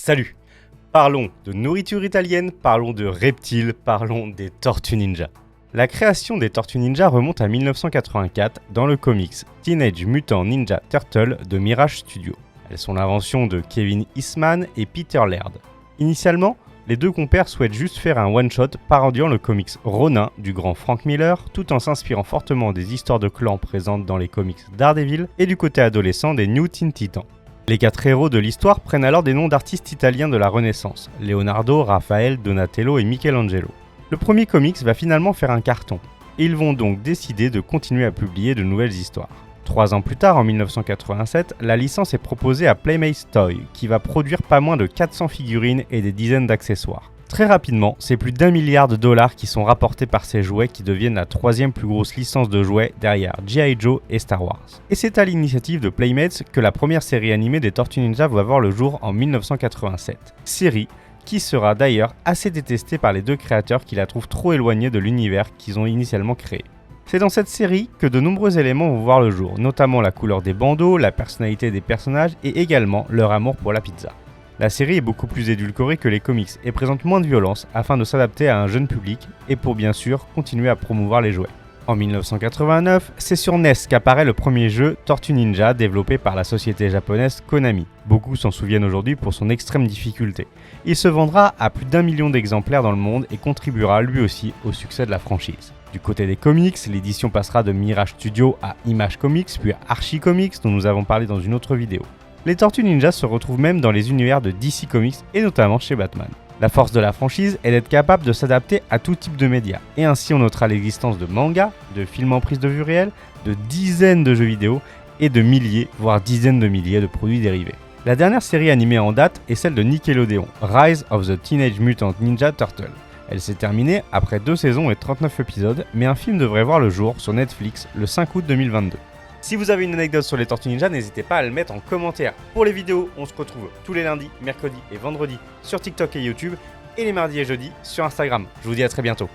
Salut! Parlons de nourriture italienne, parlons de reptiles, parlons des Tortues Ninja. La création des Tortues Ninja remonte à 1984 dans le comics Teenage Mutant Ninja Turtle de Mirage Studios. Elles sont l'invention de Kevin Eastman et Peter Laird. Initialement, les deux compères souhaitent juste faire un one-shot parodiant le comics Ronin du grand Frank Miller, tout en s'inspirant fortement des histoires de clans présentes dans les comics Daredevil et du côté adolescent des New Teen Titans. Les quatre héros de l'histoire prennent alors des noms d'artistes italiens de la Renaissance, Leonardo, Raphaël, Donatello et Michelangelo. Le premier comics va finalement faire un carton, et ils vont donc décider de continuer à publier de nouvelles histoires. 3 ans plus tard, en 1987, la licence est proposée à Playmates Toy, qui va produire pas moins de 400 figurines et des dizaines d'accessoires. Très rapidement, c'est plus d'$1 milliard qui sont rapportés par ces jouets qui deviennent la 3e plus grosse licence de jouets derrière G.I. Joe et Star Wars. Et c'est à l'initiative de Playmates que la première série animée des Tortues Ninja va voir le jour en 1987. Série qui sera d'ailleurs assez détestée par les deux créateurs qui la trouvent trop éloignée de l'univers qu'ils ont initialement créé. C'est dans cette série que de nombreux éléments vont voir le jour, notamment la couleur des bandeaux, la personnalité des personnages et également leur amour pour la pizza. La série est beaucoup plus édulcorée que les comics et présente moins de violence afin de s'adapter à un jeune public et pour bien sûr continuer à promouvoir les jouets. En 1989, c'est sur NES qu'apparaît le premier jeu Tortue Ninja développé par la société japonaise Konami. Beaucoup s'en souviennent aujourd'hui pour son extrême difficulté. Il se vendra à plus d'1 million d'exemplaires dans le monde et contribuera lui aussi au succès de la franchise. Du côté des comics, l'édition passera de Mirage Studios à Image Comics puis à Archie Comics dont nous avons parlé dans une autre vidéo. Les Tortues Ninja se retrouvent même dans les univers de DC Comics et notamment chez Batman. La force de la franchise est d'être capable de s'adapter à tout type de médias, et ainsi on notera l'existence de mangas, de films en prise de vue réelle, de dizaines de jeux vidéo et de milliers, voire dizaines de milliers de produits dérivés. La dernière série animée en date est celle de Nickelodeon, Rise of the Teenage Mutant Ninja Turtle. Elle s'est terminée après 2 saisons et 39 épisodes, mais un film devrait voir le jour sur Netflix le 5 août 2022. Si vous avez une anecdote sur les Tortues Ninja, n'hésitez pas à le mettre en commentaire. Pour les vidéos, on se retrouve tous les lundis, mercredis et vendredis sur TikTok et YouTube, et les mardis et jeudis sur Instagram. Je vous dis à très bientôt.